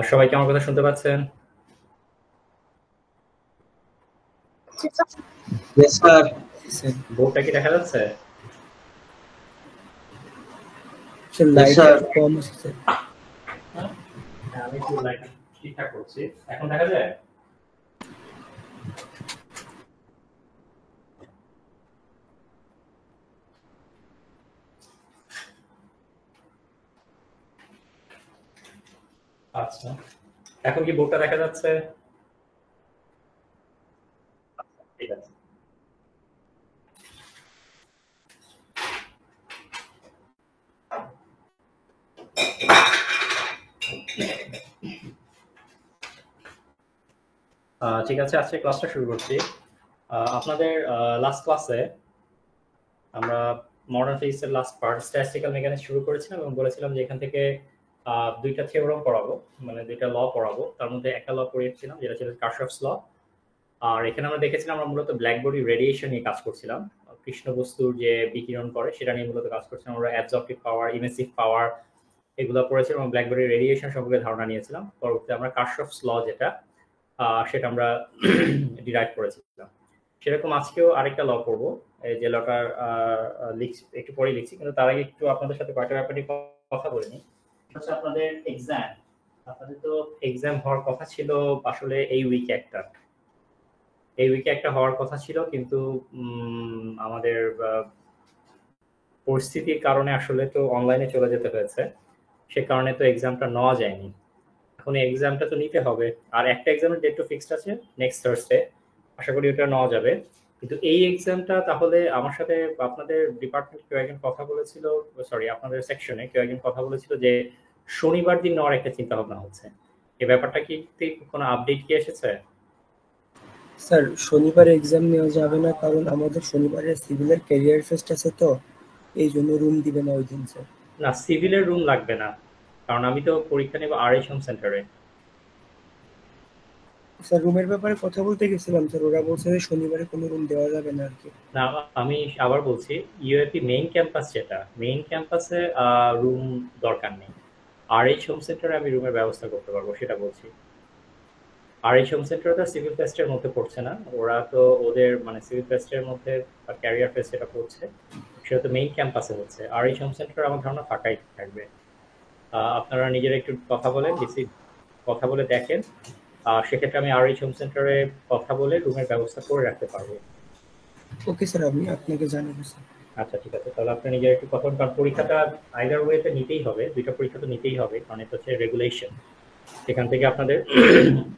সবাই কি আমার কথা শুনতে পাচ্ছেন? Yes, sir. বোর্ডটা কি দেখা যাচ্ছে? সে Yes, লাইট sir. একটু কম আসছে। হ্যাঁ, আমি একটু লাইট ঠিকঠাক করছি। এখন দেখা যায়? আচ্ছা, এখন কি বোর্ডটা দেখা যাচ্ছে? ঠিক আছে। ঠিক আছে, আজকে ক্লাসটা শুরু করছি। আপনাদের লাস্ট ক্লাসে আমরা মডার্ন ফিজিক্সের লাস্ট পার্ট স্ট্যাটিস্টিক্যাল মেকানিক্স শুরু করেছিলাম এবং বলেছিলাম যে এখান থেকে দুইটা থিওরেম পড়াবো, মানে দুইটা ল পড়াবো। তার মধ্যে একটা ল পড়িয়েছিলাম যেটা ছিল কার্শফস ল। আর এখানে আমরা দেখেছিলাম আমরা মূলত ব্ল্যাক বডি রেডিয়েশন নিয়ে কাজ করছিলাম। কৃষ্ণ বস্তুর যে বিকিরণ করে সেটা নিয়ে মূলত কাজ করছিলাম। আমরা অ্যাবজর্পটিভ পাওয়ার, ইমেসিভ পাওয়ার এগুলো পড়েছিলাম এবং ব্ল্যাক বডি রেডিয়েশন সম্পর্কে ধারণা নিয়েছিলাম। পরবর্তীতে আমরা কার্শফস ল যেটা সেটা আমরা ডিরাইভ করেছিলাম। সেরকম আজকেও আরেকটা ল পড়বো, এই যে লটার লিখছি একটু পরেই লিখছি, কিন্তু তার আগে একটু আপনাদের সাথে কয়েকটা ব্যাপার নিয়ে কথা বলে নিই। হচ্ছে আপনাদের এক্সাম, আপনাদের তো এক্সাম হওয়ার কথা ছিল আসলে এই উইকে একটা, এই উইকে একটা হওয়ার কথা ছিল, কিন্তু আমাদের পরিস্থিতির কারণে আসলে তো অনলাইনে চলে যেতে হয়েছে। সে কারণে তো এক্সামটা নেওয়া যায়নি। এখন এই এক্সামটা তো নিতে হবে। আর একটা এক্সামের ডেট তো ফিক্সড আছে নেক্সট থার্সডে, আশা করি ওটা নেওয়া যাবে। কিন্তু এই এক্সামটা তাহলে আমার সাথে আপনাদের ডিপার্টমেন্ট কেউ একজন কথা বলেছিল, সরি আপনাদের সেকশনে কেউ একজন কথা বলেছিল যে শনিবার দিন নেওয়ার একটা চিন্তা ভাবনা হচ্ছে। এই ব্যাপারটা কি কোনো আপডেট কি এসেছে? স্যার শনিবারে এক্সাম নেওয়া যাবে না, কারণ আমাদের শনিবারে সিভিলের ক্যারিয়ার ফেস্ট আছে, তো এই জন্য রুম দিবে না ওই দিন স্যার। না, সিভিলের রুম লাগবে না, কারণ আমি তো পরীক্ষা নেব আরএইচ হোম সেন্টারে। স্যার রুমের ব্যাপারে কথা বলতে গেছিলাম স্যার, ওরা বলছে যে শনিবারে কোনো রুম দেওয়া যাবে না আর কি। না, আমি আবার বলছি, ইউএপি মেইন ক্যাম্পাস যেটা, মেইন ক্যাম্পাসে রুম দরকার নেই। আরএইচ হোম সেন্টারে আমি রুমের ব্যবস্থা করতে পারবো, সেটা বলছি। আরএইচ হোম সেন্টার তো সিভিল ফেস্টের মধ্যে পড়ছে না, ওরা তো ওদের মানে সিভিল ফেস্টের মধ্যে বা ক্যারিয়ার ফেস্ট যেটা পড়ছে সেটা তো মেইন ক্যাম্পাসে হচ্ছে। আরএইচ হোম সেন্টার আমার ধারণা ফাঁকাই থাকবে। আপনারা নিজেরা একটু কথা বলে কথা বলে দেখেন। সেক্ষেত্রে আমি আরএইচ হোম সেন্টারে কথা বলে রুমের ব্যবস্থা করে রাখতে পারবো। ওকে স্যার, আমি আপনাকে জানাবো স্যার। আচ্ছা, ঠিক আছে, তাহলে আপনি নিজের একটু কথা বলুন, কারণ পরীক্ষাটা আইদার ওয়েতে নিতেই হবে, দুইটা পরীক্ষা তো নিতেই হবে, কারণ এটা হচ্ছে রেগুলেশন। সেখান থেকে আপনাদের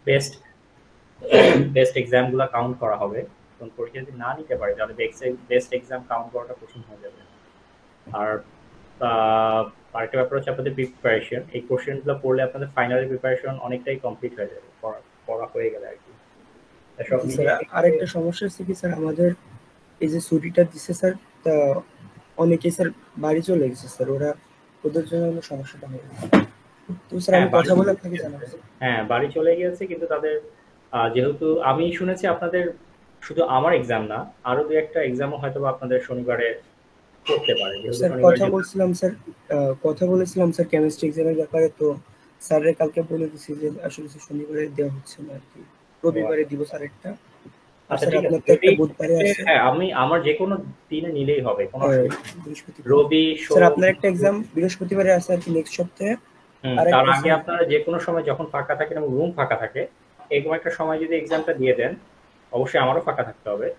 বেস্ট বেস্ট এক্সামগুলো কাউন্ট করা হবে। কোন পরীক্ষা যদি না নিতে পারে তাহলে বেস্ট এক্সাম কাউন্ট করাটা কঠিন হয়ে যাবে। আর আরেকটা ব্যাপার হচ্ছে আপনাদের প্রিপারেশন, এই কোশ্চেনগুলো পড়লে আপনাদের ফাইনালের প্রিপারেশন অনেকটাই কমপ্লিট হয়ে যাবে, পড়া হয়ে গেলে আর কি। সব স্যার মিলিয়ে আরেকটা সমস্যা হচ্ছে কি স্যার, আমাদের এই যে ছুটিটা দিচ্ছে স্যার, তা অনেকেই স্যার বাড়ি চলে গেছে স্যার, ওদের জন্য হলো সমস্যাটা হবে। তো স্যার আমি কথা বলে আপনাকে জানাবো স্যার। হ্যাঁ, বাড়ি চলে গিয়েছে, কিন্তু তাদের যেহেতু আমি শুনেছি আপনাদের শুধু আমার এক্সাম না, আরো দু একটা এক্সামও হয়তো আপনাদের শনিবারে করতে পারে, যেহেতু স্যার শনিবার কথা বলছিলাম স্যার, কেমিস্ট্রি এক্সামের ব্যাপারে, তো স্যারের কালকে বলে দিছি যে আসলে শনিবারে দেওয়া হচ্ছে না আর কি, রবিবারে দিব স্যার একটা। আর আচ্ছা, স্যার ঠিক আছে। আপনার তো একটা বুধবারে আছে। হ্যাঁ, আমি আমার যে কোনো দিনে নিলেই হবে, কোনো অসুবিধা নেই। বৃহস্পতিবার রবি, স্যার সোম, আপনার একটা এক্সাম বৃহস্পতিবারে আছে আর কি নেক্সট সপ্তাহে। আর তার একটা আগে আপনারা যে কোনো সময় যখন ফাঁকা থাকেন এবং রুম ফাঁকা থাকে, এরকম একটা সময় যদি এক্সামটা দিয়ে দেন, অবশ্যই আমারও ফাঁকা থাকতে হবে।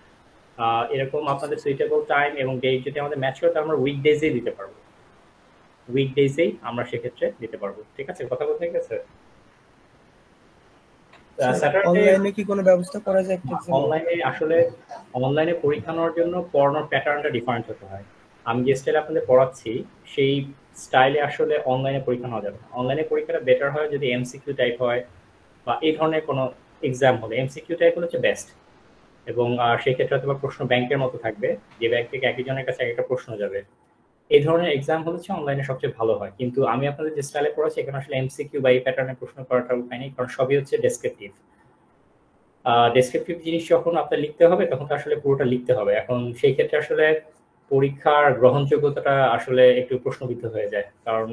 এরকম আপনাদের সুইটেবল টাইম এবং ডেট যদি আমাদের ম্যাচ করে, তাহলে আমরা উইকডেজেই দিতে পারবো, উইকডেজেই আমরা সেক্ষেত্রে দিতে পারবো। ঠিক আছে, কথা বলতে গেছে। স্যাটারডে অনলাইনে কি কোনো ব্যবস্থা করা যায় একটা এক্সাম? অনলাইনে আসলে অনলাইনে পরীক্ষা নেওয়ার জন্য পড়ানোর প্যাটার্নটা ডিফারেন্ট হতে হয়। আমি যে স্টাইলে আপনাদের পড়াচ্ছি সেই স্টাইলে আসলে অনলাইনে পরীক্ষা নেওয়া যাবে না। অনলাইনে পরীক্ষাটা বেটার হয় যদি এমসিকিউ টাইপ হয় বা এই ধরনের কোনো এক্সাম হলে, এমসিকিউ টাইপ হচ্ছে বেস্ট। এবং সেক্ষেত্রে হয়তো প্রশ্ন ব্যাংকের মতো থাকবে, যে ব্যাংক থেকে একজনের কাছে একটা প্রশ্ন যাবে। এই ধরনের এক্সাম হচ্ছে অনলাইনে সবচেয়ে ভালো হয়। কিন্তু আমি আপনাদের যে স্টাইলে পড়াচ্ছি এখানে আসলে এমসিকিউ বা এই প্যাটার্নে প্রশ্ন করাটা উপায় নেই, কারণ সবই হচ্ছে ডেসক্রিপটিভ। ডেসক্রিপটিভ জিনিস যখন আপনার লিখতে হবে তখন তো আসলে পুরোটা লিখতে হবে। এখন সেই ক্ষেত্রে আসলে পরীক্ষার গ্রহণযোগ্যতাটা আসলে একটু প্রশ্নবিদ্ধ হয়ে যায়, কারণ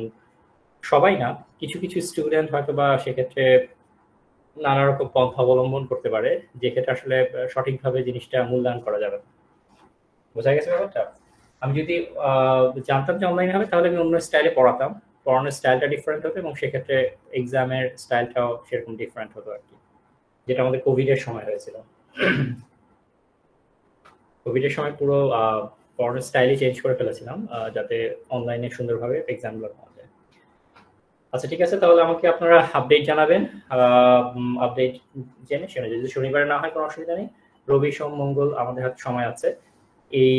সবাই না, কিছু কিছু স্টুডেন্ট হয়তো বা সেক্ষেত্রে নানা রকম পন্থা অবলম্বন করতে পারে, যেক্ষেত্রে আসলে সঠিকভাবে জিনিসটা মূল্যায়ন করা যাবে। বোঝা গেছে ব্যাপারটা? আমি যদি জানতাম যে অনলাইনে হবে, তাহলে আমি অন্য স্টাইলে পড়াতাম, পড়ানোর স্টাইলটা ডিফারেন্ট হতো এবং সেক্ষেত্রে এক্সামের স্টাইলটাও সেরকম ডিফারেন্ট হতো আর কি, যেটা আমাদের কোভিডের সময় হয়েছিল। কোভিডের সময় পুরো পড়ানোর স্টাইলই চেঞ্জ করে ফেলেছিলাম, যাতে অনলাইনে সুন্দরভাবে এক্সামগুলো পাওয়া যায়। আচ্ছা ঠিক আছে, তাহলে আমাকে আপনারা আপডেট জানাবেন। আপডেট জেনে শুনে, যদি শনিবারে না হয় কোনো অসুবিধা নেই, রবি সোম মঙ্গল আমাদের হাতে সময় আছে। এই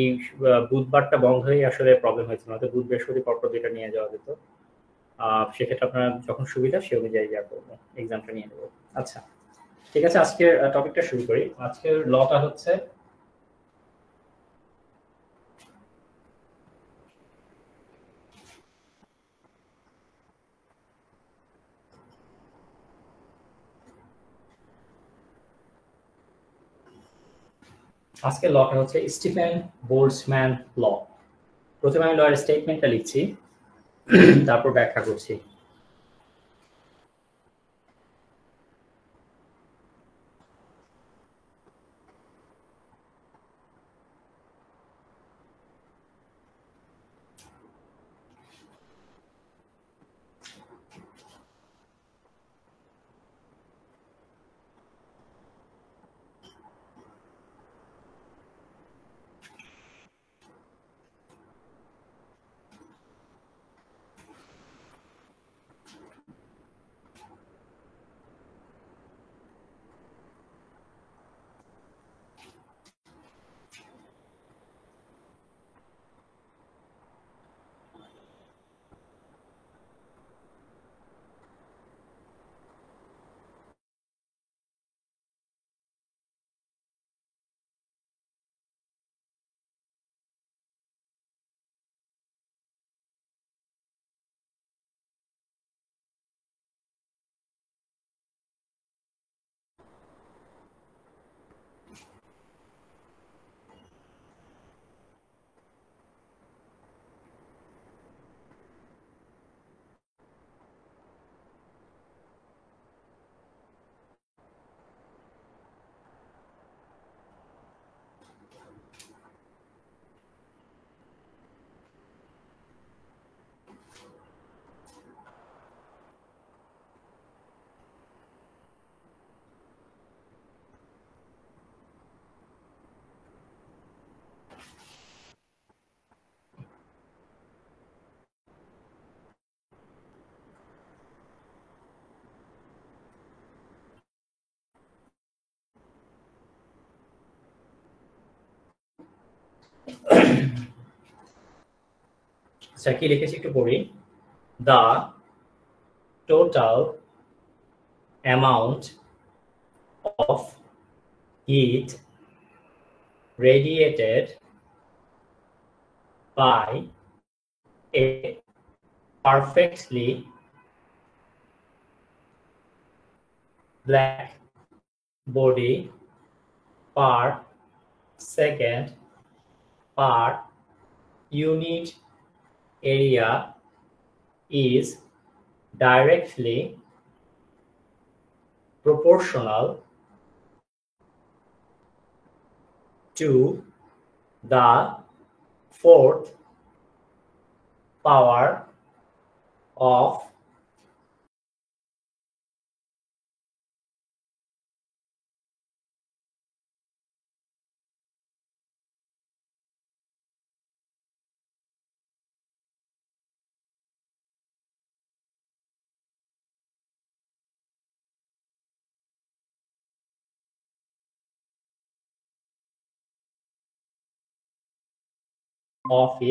বুধবারটা বন্ধ হয়ে আসলে প্রবলেম হয়েছিল, নয়তো বুধ বৃহস্পতি পরপর দুইটা নিয়ে যাওয়া যেত। সেক্ষেত্রে আপনার যখন সুবিধা সে অনুযায়ী যা করবো, এক্সামটা নিয়ে নেবো। আচ্ছা ঠিক আছে, আজকের টপিকটা শুরু করি। আজকের লটা হচ্ছে আজকের লটা হচ্ছে স্টিফেন বোল্টজম্যান ল। প্রথমে আমি লয়ের স্টেটমেন্টটা লিখছি, তারপর ব্যাখ্যা করছি। আচ্ছা কি লিখেছি একটু পড়ি। The total amount of heat radiated by a perfectly black body per second per unit area is directly proportional to the fourth power of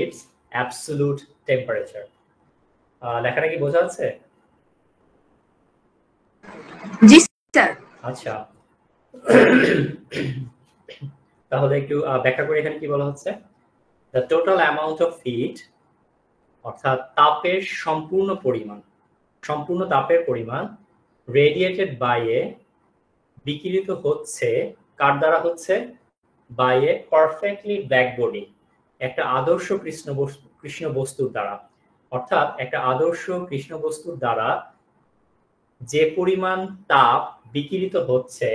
its absolute temperature. লেখাটা কি বোঝা যাচ্ছে? জি স্যার। আচ্ছা তাহলে একটু ব্যাখ্যা করে, এখানে কি বলা হচ্ছে? The total amount of heat, অর্থাৎ তাপের সম্পূর্ণ তাপের পরিমাণ রেডিয়েটেড বাই এ, বিকিরিত হচ্ছে কার দ্বারা হচ্ছে? By a perfectly black body, একটা আদর্শ কৃষ্ণ বস্তুর দ্বারা। অর্থাৎ একটা আদর্শ কৃষ্ণ বস্তুর দ্বারা যে পরিমাণ তাপ বিকিরিত হচ্ছে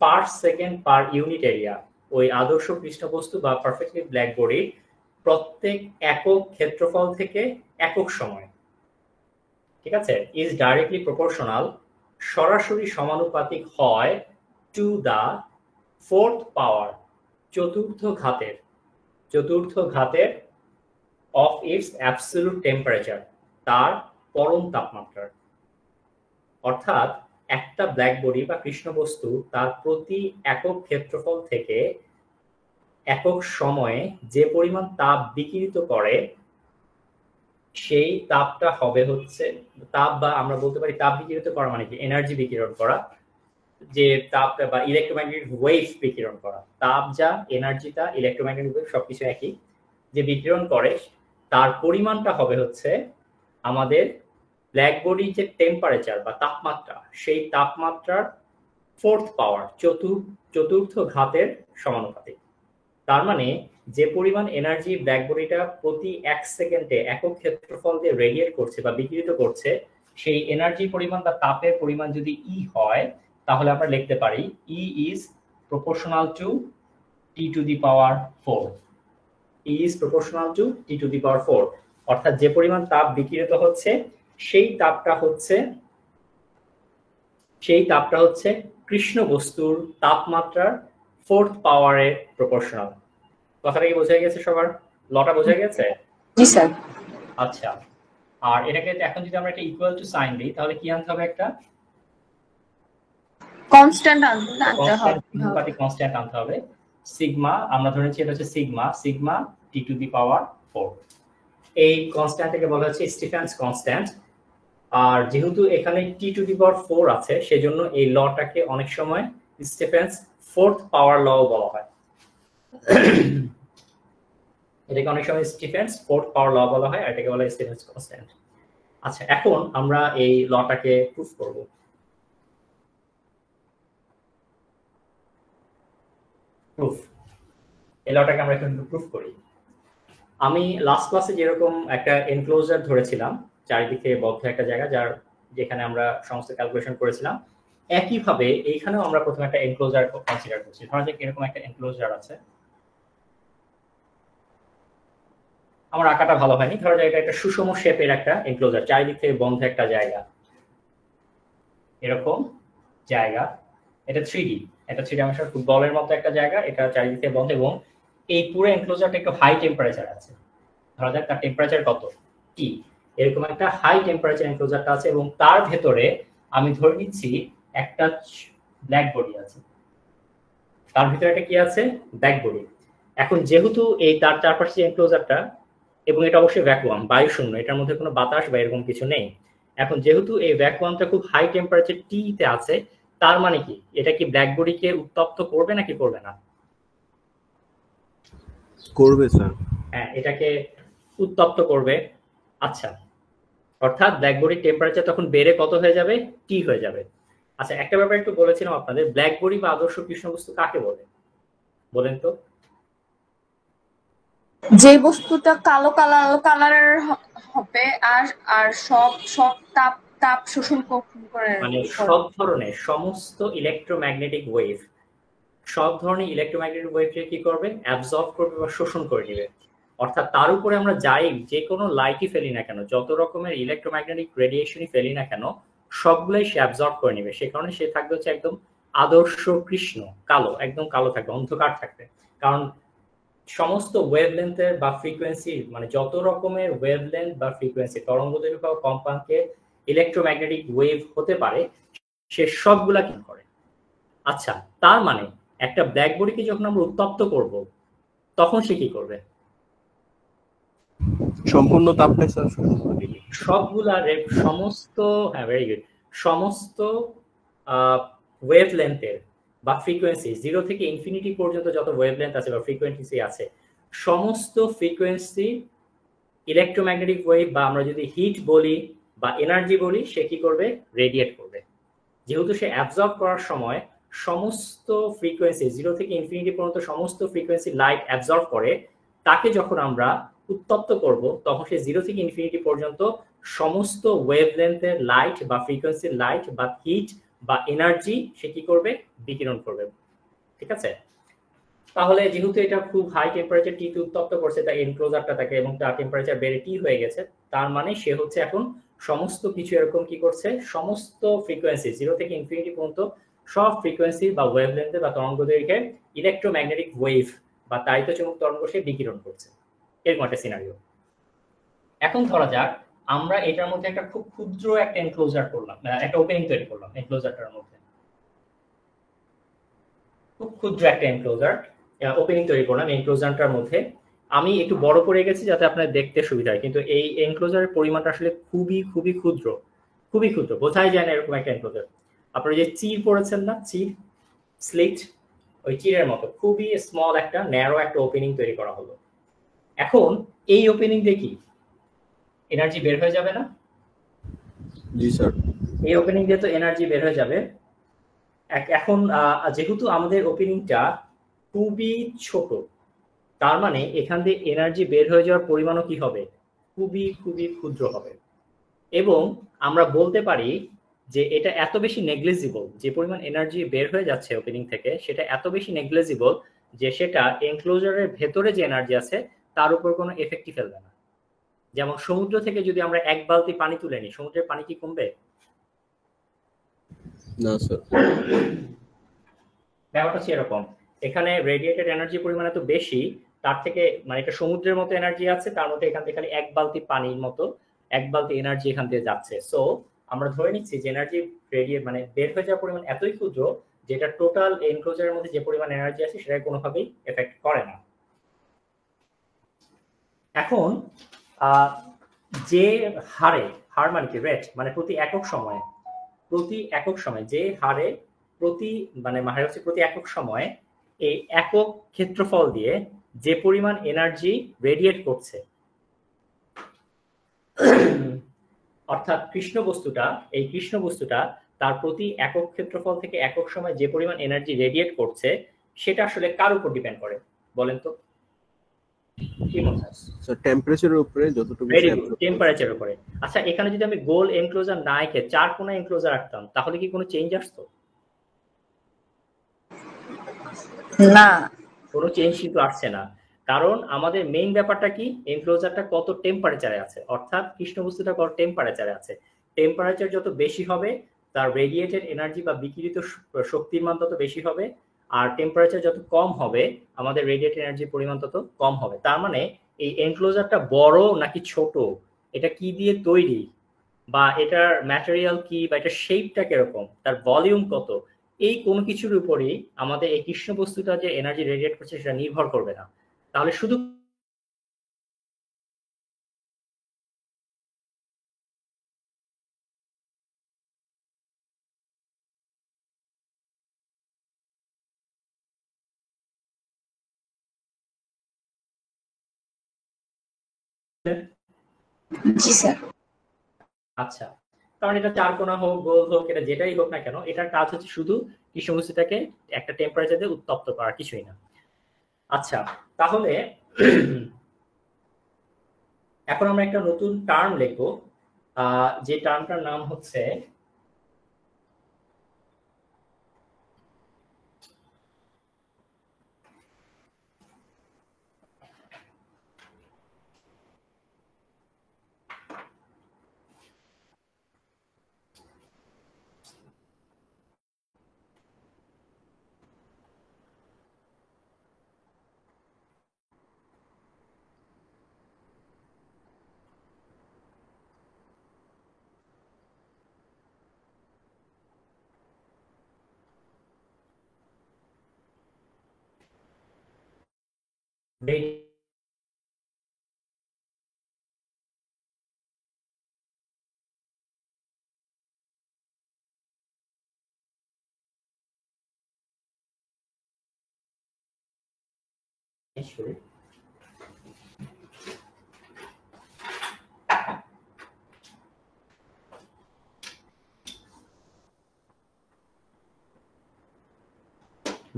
per second per unit area, ওই আদর্শ কৃষ্ণ বস্তু বা পারফেক্টলি ব্ল্যাক বডি প্রত্যেক একক ক্ষেত্রফল থেকে একক সময়, ঠিক আছে, ইজ ডাইরেক্টলি প্রপোর্শনাল, সরাসরি সমানুপাতিক হয় টু দা ফোর্থ পাওয়ার, চতুর্থ ঘাতের অফ ইটস অ্যাবসলিউট টেম্পারেচার, তার পরম তাপমাত্রার। অর্থাৎ একটা ব্ল্যাক বডি বা কৃষ্ণ বস্তু তার প্রতি একক ক্ষেত্রফল থেকে একক সময়ে যে পরিমাণ তাপ বিকিরিত করে সেই তাপটা হবে হচ্ছে তাপ, বা আমরা বলতে পারি তাপ বিকিরিত করা মানে কি, এনার্জি বিকিরণ করা, যে তাপটা বা ইলেকট্রোম্যাগনেটিক ওয়েভ বিকিরণ করা, তাপ যা এনার্জি তা ইলেকট্রোম্যাগনেটিক ওয়েভ সবকিছু একই, যে বিকিরণ করে তার পরিমাণটা হবে হচ্ছে আমাদের ব্ল্যাক বডির যে টেম্পারেচার বা তাপমাত্রা, সেই তাপমাত্রার ফোর্থ পাওয়ার, চতুর্থ ঘাতের সমানুপাতিক। তার মানে যে পরিমাণ এনার্জি ব্ল্যাক বডিটা প্রতি এক সেকেন্ডে একক ক্ষেত্রফল দিয়ে রেডিয়েট করছে বা বিকিরিত করছে, সেই এনার্জি পরিমাণ বা তাপের পরিমাণ যদি ই হয়, তাহলে আমরা লিখতে পারি E is proportional to T to the power 4। E is proportional to T to the power 4, অর্থাৎ যে পরিমাণ তাপ বিকিরিত হচ্ছে সেই তাপটা হচ্ছে কৃষ্ণ বস্তুর তাপমাত্রার ফোর্থ পাওয়ারের প্রপোর্শনাল। কথাটা কি বোঝা গেছে সবার? লটা বোঝা গেছে? জি স্যার। আচ্ছা, আর এটাকে এখন যদি আমরা একটা ইকুয়াল টু সাইন দিই তাহলে কি আনতে হবে? একটা কনস্ট্যান্ট আনতে হবে, সমানুপাতিক কনস্ট্যান্ট আনতে হবে। সিগমা আমরা ধরেছি এটা হচ্ছে sigma T to the power 4। এই কনস্ট্যান্টটাকে বলা হচ্ছে স্টিফেন্স কনস্ট্যান্ট। আর যেহেতু এখানে টি টু দি পাওয়ার 4 আছে, সেজন্য এই লটাকে অনেক সময় স্টিফেন্স ফোর্থ পাওয়ার ল বলা হয়। এটাকে অনেক সময় স্টিফেন্স ফোর্থ পাওয়ার ল বলা হয়, আর এটাকে বলা হয় স্টিফেন্স কনস্ট্যান্ট। আচ্ছা, এখন আমরা এই লটাকে প্রুফ করব। প্রুফ, এই লটাকে আমরা এখন প্রুফ করি। আমি লাস্ট ক্লাসে যেরকম একটা এনক্লোজার ধরেছিলাম, চারিদিকে বদ্ধ একটা জায়গা যেখানে আমরা সমস্ত ক্যালকুলেশন করেছিলাম, একইভাবে এইখানেও আমরা প্রথমে একটা এনক্লোজার কনসিডার করছি। ধরা যাক এরকম একটা এনক্লোজার আছে, আমার আঁকাটা ভালো হয়নি, ধরা যাক এটা একটা সুষম শেপের একটা এনক্লোজার, চারিদিক থেকে বন্ধ একটা জায়গা, এরকম জায়গা। এটা 3D, আমার সাথে ফুটবলের মতো একটা জায়গা, এটা চারিদিক থেকে বন্ধ, এবং এই পুরো এনক্লোজারটা একটু হাই টেম্পারেচার আছে। ধরা যাক তার টেম্পারেচার কত, টি। এরকম একটা হাই টেম্পারেচার এনক্লোজারটা আছে, এবং তার ভেতরে আমি ধরে নিচ্ছি একটা ব্ল্যাক বডি আছে। তার ভিতরে একটা কি আছে? Black body. এখন যেহেতু এই তার চারপাশে এনক্লোজারটা, এবং এটা অবশ্যই ভ্যাকুয়াম, বায়ু শূন্য, এটার মধ্যে কোনো বাতাস বা এরকম কিছু নেই। এখন যেহেতু এই ভ্যাকুয়ামটা খুব হাই টেম্পারেচার টি তে আছে, তার মানে কি এটা কি ব্ল্যাক বডিকে উত্তপ্ত করবে নাকি করবে না? করবে স্যার। হ্যাঁ, এটাকে উত্তপ্ত করবে। আচ্ছা, অর্থাৎ ব্ল্যাক বডির টেম্পারেচার তখন বেড়ে কত হয়ে যাবে? টি হয়ে যাবে। আচ্ছা, একটা ব্যাপার একটু বলেছিলাম আপনাদের, ব্ল্যাক বডি বা আদর্শ কৃষ্ণ বস্তু কাকে বলে বলেন তো? যে বস্তুটা কালো কালারের হবে আর সব তাপ শোষণ করে, মানে সব ধরনের সমস্ত ইলেকট্রোম্যাগনেটিক ওয়েভ, সব ধরনের ইলেকট্রোম্যাগনেটিক ওয়েভকে কি করবে? অ্যাবজর্ব করবে বা শোষণ করে নেবে। অর্থাৎ তার উপরে আমরা যাই, যে কোনো লাইটই ফেলি না কেন, যত রকমের ইলেকট্রোম্যাগনেটিক রেডিয়েশনই ফেলি না কেন, সবগুলোই সে অ্যাবজর্ব করে নেবে। সে কারণে সে থাকবে হচ্ছে একদম আদর্শ কৃষ্ণ, কালো, একদম কালো থাকবে, অন্ধকার থাকবে। কারণ সমস্ত ওয়েভলেন্থের বা ফ্রিকোয়েন্সি, মানে যত রকমের ওয়েভলেন্থ বা ফ্রিকোয়েন্সি, তরঙ্গদৈর্ঘ্য বা কম্পাঙ্কের ইলেকট্রোম্যাগনেটিক ওয়েভ হতে পারে, সে সবগুলা কি করে। আচ্ছা, তার মানে একটা ব্ল্যাক বডিকে যখন আমরা উত্তপ্ত করব, তখন সে কি করবে? সম্পূর্ণ তাপটাই স্যার শোষণ করে দিবে সবগুলা সমস্ত, হ্যাঁ ভেরি গুড, সমস্ত ওয়েভলেন্থের বা ফ্রিকোয়েন্সি, 0 থেকে ইনফিনিটি পর্যন্ত যত ওয়েভলেন্থ আছে বা ফ্রিকোয়েন্সি আছে, সমস্ত ফ্রিকোয়েন্সি ইলেকট্রোম্যাগনেটিক ওয়েভ, বা আমরা যদি হিট বলি বা এনার্জি বলি, সে কি করবে? রেডিয়েট করবে। যেহেতু সে অ্যাবজর্ব করার সময় সমস্ত ফ্রিকোয়েন্সি 0 থেকে ইনফিনিটি পর্যন্ত সমস্ত ফ্রিকোয়েন্সি লাইট অ্যাবজর্ব করে, তাকে যখন আমরা উত্তপ্ত করব তখন সে 0 থেকে ইনফিনিটি পর্যন্ত সমস্ত ওয়েভলেন্থের লাইট বা ফ্রিকোয়েন্সির লাইট বা হিট বা এনার্জি সে কি করবে, বিকিরণ করবে। ঠিক আছে, তাহলে যেহেতু এটা খুব হাই টেম্পারেচার টি তে উত্তপ্ত করছে, তাই এনক্লোজারটা থাকে এবং তার টেম্পারেচার বেড়ে টি হয়ে গেছে, তার মানে সে হচ্ছে এখন সমস্ত কিছু এরকম কি করছে, সমস্ত ফ্রিকোয়েন্সি 0 থেকে ইনফিনিটি পর্যন্ত সব ফ্রিকোয়েন্সি বা ওয়েভলেন্থে বা তরঙ্গদৈর্ঘ্যে ইলেকট্রোম্যাগনেটিক ওয়েভ বা তাড়িত চুম্বক তরঙ্গ সে বিকিরণ করছে। এরকম একটা সিনারিও। এখন ধরা যাক আমরা এটার মধ্যে একটা খুব ক্ষুদ্র একটা এনক্লোজার করলাম, একটা ওপেনিং তৈরি করলাম এনক্লোজারটার মধ্যে, খুব ক্ষুদ্র একটা এনক্লোজার ওপেনিং তৈরি করলাম। এনক্লোজারটার মধ্যে আমি একটু বড় করে গেছি যাতে আপনার দেখতে সুবিধা হয়, কিন্তু এই এনক্লোজারের পরিমাণটা আসলে খুবই খুবই ক্ষুদ্র, খুবই ক্ষুদ্র, বোঝাই যায় না এরকম একটা এনক্লোজার। আপনারা যে চির পড়েছেন না, চির স্লিট, ওই চিরের মতো খুবই স্মল একটা ন্যারো একটা ওপেনিং তৈরি করা হলো। এখন এই ওপেনিং দিয়ে কি এনার্জি বের হয়ে যাবে না? জি স্যার। এই ওপেনিং দিয়ে তো এনার্জি বের হয়ে যাবে। এখন যেহেতু আমাদের ওপেনিংটা খুবই ছোট, তার মানে এখান দিয়ে এনার্জি বের হয়ে যাওয়ার পরিমাণও কি হবে, খুবই খুবই ক্ষুদ্র হবে। এবং আমরা বলতে পারি যে এটা এত বেশি নেগলিজিবল, যে পরিমাণ এনার্জি বের হয়ে যাচ্ছে ওপেনিং থেকে সেটা এত বেশি নেগলিজিবল যে সেটা এনক্লোজারের ভেতরে যে এনার্জি আছে তার উপর কোনো এফেক্টই ফেলবে না। যেমন সমুদ্র থেকে যদি আমরা 1 বালতি পানি তুলে নিই, সমুদ্রের পানি কি কমবে? না স্যার। ব্যাপারটা হচ্ছে এরকম, এখানে রেডিয়েটেড এনার্জি পরিমাণ এত বেশি, তার থেকে মানে এটা সমুদ্রের মতো এনার্জি আছে, তার মধ্যে এখান থেকে খালি 1 বালতি পানির মতো 1 বালতি এনার্জি এখান থেকে যাচ্ছে। সো আমরা ধরে নিচ্ছি যে এনার্জি মানে বের হয়ে যাওয়ার পরিমাণ এতই ক্ষুদ্র যেটা টোটাল এনক্লোজারের মধ্যে যে পরিমাণ এনার্জি আছে সেটা কোনোভাবেই এফেক্ট করে না। এখন যে হারে, হার মানে কি, রেট মানে প্রতি একক সময়ে যে হারে প্রতি একক সময়ে এই একক ক্ষেত্রফল দিয়ে যে পরিমাণ এনার্জি রেডিয়েট করছে, অর্থাৎ কৃষ্ণ বস্তুটা তার প্রতি একক ক্ষেত্রফল থেকে একক সময় যে পরিমাণ এনার্জি রেডিয়েট করছে সেটা আসলে কার উপর ডিপেন্ড করে বলেন তো? কি মনে হয় স্যার? টেম্পারেচারের উপরে, যতটুকু টেম্পারেচারের উপরে। আচ্ছা, এখানে যদি আমি গোল এনক্লোজার না এঁকে 4 কোণা এনক্লোজার রাখতাম তাহলে কি কোনো চেঞ্জ আসতো? না, কোনো চেঞ্জ কিন্তু আসছে না, কারণ আমাদের মেইন ব্যাপারটা কি, এনক্লোজারটা কত টেম্পারেচারে আছে, অর্থাৎ কৃষ্ণ বস্তুটা কত টেম্পারেচারে আছে। টেম্পারেচার যত বেশি হবে তার রেডিয়েটেড এনার্জি বা বিকিরিত শক্তির মান তত বেশি হবে, আর টেম্পারেচার যত কম হবে আমাদের রেডিয়েটেড এনার্জির পরিমাণ তত কম হবে। তার মানে এই এনক্লোজারটা বড় নাকি ছোট, এটা কি দিয়ে তৈরি, বা এটার ম্যাটেরিয়াল কি, বা এটার শেপটা কিরকম, তার ভলিউম কত, এই কোনো কিছুর উপরই আমাদের এই কৃষ্ণ বস্তুটা যে এনার্জি রেডিয়েট করছে সেটা নির্ভর করবে না। তাহলে শুধু জি স্যার। আচ্ছা, কারণ এটা 4 কোণা হোক, গোল হোক, এটা যেটাই হোক না কেন, এটার কাজ হচ্ছে শুধু কৃষ্ণ বস্তুটাকে একটা টেম্পারেচার দিয়ে উত্তপ্ত করা, কিছুই না। আচ্ছা, তাহলে এখন আমরা একটা নতুন টার্ম লিখবো, যে টার্মটার নাম হচ্ছে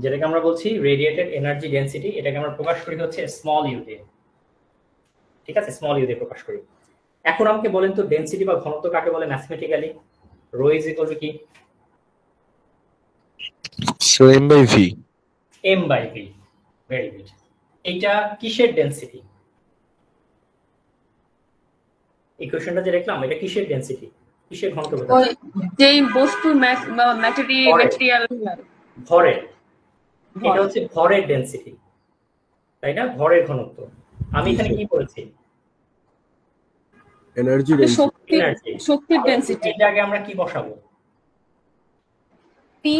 যেটাকে আমরা বলছি রেডিয়েটেড এনার্জি ডেনসিটি, এটাকে আমরা প্রকাশ করি হচ্ছে স্মল ইউ দিয়ে। ঠিক আছে, স্মল ইউ দিয়ে প্রকাশ করি। এখন আমাকে বলেন তো ডেনসিটি বা ঘনত্ব কাকে বলে mathematically? Rho is equal to কি? So M by V. M by V. Very good. এইটা কিসের ডেনসিটি? ইকুয়েশনটা যে লিখলাম এটা কিসের ডেনসিটি, কিসের ঘনত্ব বোঝাচ্ছে? ওই যেই বস্তু ম্যাটেরিয়াল ভরের। এটা হচ্ছে ভরের ডেনসিটি, তাই না? ভরের ঘনত্ব। আমি এখানে কি বলছি? Energy energy. শক্তির ডেনসিটি এর জায়গায় আমরা কি বসাবো? পি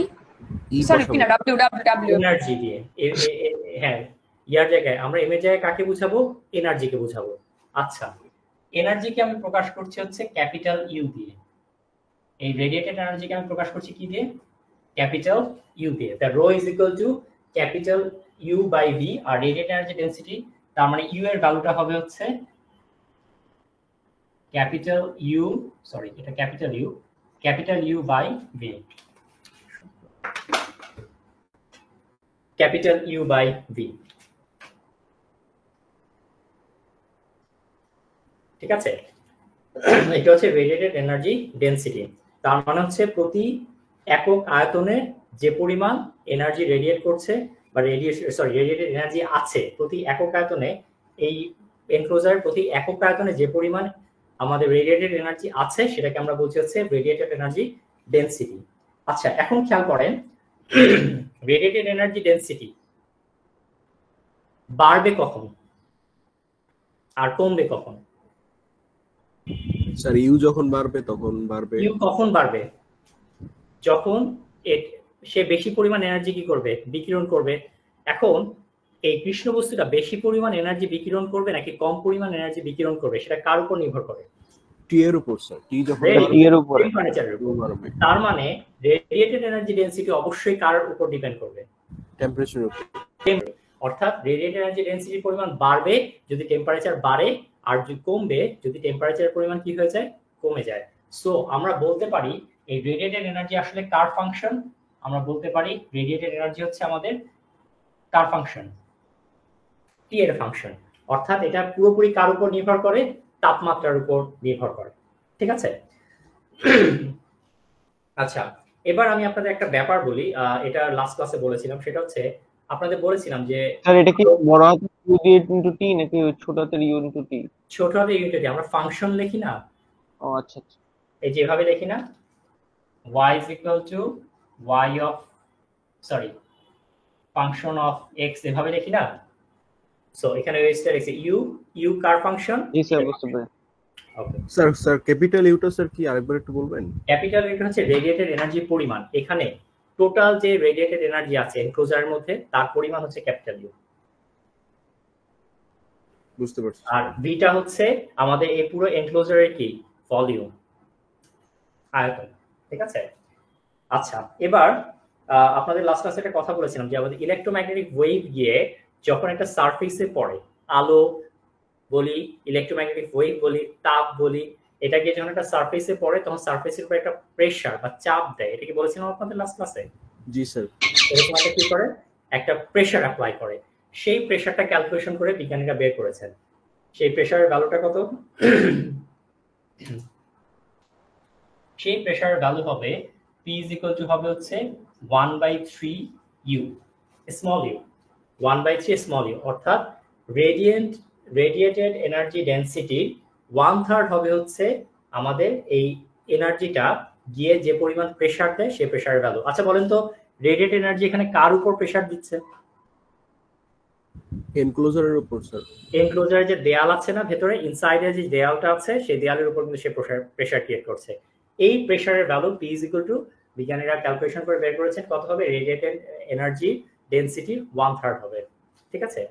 ই সরি পি না ডব্লিউ এনার্জি দিয়ে। হ্যাঁ, ইয়ার জায়গায় আমরা এম এর জায়গায় কাকে বুঝাবো? এনার্জিকে বুঝাবো। আচ্ছা, এনার্জিকে আমি প্রকাশ করছি হচ্ছে ক্যাপিটাল ইউ দিয়ে। এই রেডিয়েটেড এনার্জিকে আমি প্রকাশ করছি কি দিয়ে? ক্যাপিটাল ইউ দিয়ে। The rho is equal to capital U by V. আর রেডিয়েটেড এনার্জি ডেনসিটি, তার মানে ইউ এর ভ্যালুটা হবে হচ্ছে ক্যাপিটাল ইউ, সরি এটা capital U by V. Capital U by V. ঠিক আছে, এটা হচ্ছে রেডিয়েটেড এনার্জি ডেনসিটি। তার মানে হচ্ছে প্রতি একক আয়তনে যে পরিমাণ এনার্জি রেডিয়েট করছে বা রেডিয়েটেড এনার্জি আছে প্রতি একক আয়তনে, এই এনক্লোজার প্রতি একক আয়তনে যে পরিমাণ আমাদের রেডিয়েটেড এনার্জি আছে সেটাকে আমরা বলছি হচ্ছে রেডিয়েটেড এনার্জি ডেনসিটি। আচ্ছা, এখন খেয়াল করেন রেডিয়েটেড এনার্জি ডেনসিটি বাড়বে কখন আর কমবে কখন? স্যার ইউ যখন বাড়বে তখন বাড়বে। ইউ কখন বাড়বে? যখন সে বেশি পরিমাণ এনার্জি কি করবে? বিকিরণ করবে। এখন এই কৃষ্ণ বস্তুটা বেশি পরিমাণ এনার্জি বিকিরণ করবে নাকি কম পরিমাণ এনার্জি বিকিরণ করবে সেটা কার উপর নির্ভর করে? টি এর উপর স্যার। টি যখন টি এর উপর টেম্পারেচারের উপর। বাড়বে তার মানে রেডিয়েটেড এনার্জি ডেনসিটি অবশ্যই কার উপর ডিপেন্ড করবে? টেম্পারেচারের উপর। অর্থাৎ রেডিয়েটেড এনার্জি ডেনসিটির পরিমাণ বাড়বে যদি টেম্পারেচার বাড়ে, আর যদি কমবে যদি টেম্পারেচারের পরিমাণ কি হয়ে যায়? কমে যায়। সো আমরা বলতে পারি এই রেডিয়েটেড এনার্জি আসলে কার ফাংশন? আমরা বলতে পারি রেডিয়েটেড এনার্জি হচ্ছে আমাদের কার ফাংশন? টি এর ফাংশন। অর্থাৎ এটা পুরোপুরি কার উপর নির্ভর করে? তাপমাত্রার উপর নির্ভর করে। ঠিক আছে। আচ্ছা, এবার আমি আপনাদের একটা ব্যাপার বলি, এটা লাস্ট ক্লাসে বলেছিলাম, সেটা হচ্ছে আপনাদের বলেছিলাম যে স্যার এটা কি বড় হাতের ইউ দিয়ে ইনটু টি নাকি ছোট হাতের ইউ ইনটু টি? ছোট হাতের ইউনিটে আমরা ফাংশন লিখি না? ও আচ্ছা আচ্ছা, এই যেভাবে লিখি না, y is equal to y of function of x, এভাবে লিখি না? সো এখানে রেজিস্টার আছে ইউ কার ফাংশন? জি স্যার বুঝতে পেরেছি। ওকে স্যার ক্যাপিটাল ইউটা স্যার কি আরেকবার একটু বলবেন? ক্যাপিটাল এটা হচ্ছে রেডিয়েটেড এনার্জির পরিমাণ। এখানে টোটাল যে রেডিয়েটেড এনার্জি আছে এনক্লোজারের মধ্যে তার পরিমাণ হচ্ছে ক্যাপিটাল ইউ। বুঝতে পারছি। আর ভিটা হচ্ছে আমাদের এই পুরো এনক্লোজারের কি? ভলিউম, আয়তন। ঠিক আছে। আচ্ছা, এবার আপনাদের লাস্ট ক্লাসে একটা কথা বলেছিলাম যে আমাদের ইলেকট্রোম্যাগনেটিক ওয়েভ গিয়ে যখন একটা সারফেসে পড়ে, আলো বলি, ইলেকট্রোম্যাগনেটিক ওয়েভ বলি, তাপ বলি, এটা গিয়ে যখন একটা সারফেসে পড়ে তখন সারফেসের উপর একটা প্রেসার বা চাপ দেয়। এটা কি বলেছিলাম আপনাদের লাস্ট ক্লাসে? জি স্যার। এরকম একটা কি করে? একটা প্রেসার অ্যাপ্লাই করে। সেই প্রেসারটা ক্যালকুলেশন করে বিজ্ঞানীরা বের করেছেন। সেই প্রেসারের ভ্যালুটা কত? সেই প্রেসারের ভ্যালু হবে P is equal to হবে হচ্ছে 1/3 U small U, 1/3 small U. অর্থাৎ রেডিয়েটেড এনার্জি ডেনসিটি 1/3 হবে হচ্ছে আমাদের এই এনার্জিটা গিয়ে যে পরিমাণ প্রেসার দেয় সেই প্রেসারের ভ্যালু। আচ্ছা বলেন তো রেডিয়েটেড এনার্জি এখানে কার উপর প্রেসার দিচ্ছে? এনক্লোজারের উপর স্যার। এনক্লোজারের যে দেয়াল আছে না ভেতরে, ইনসাইডে যে দেয়ালটা আছে সেই দেয়ালের উপর কিন্তু সে প্রেসার ক্রিয়েট করছে। এই প্রেসারের value P is equal to বিজ্ঞানীরা ক্যালকুলেশন করে বের করেছেন কত হবে? রেডিয়েটেড এনার্জি ডেনসিটি 1/3 হবে। ঠিক আছে।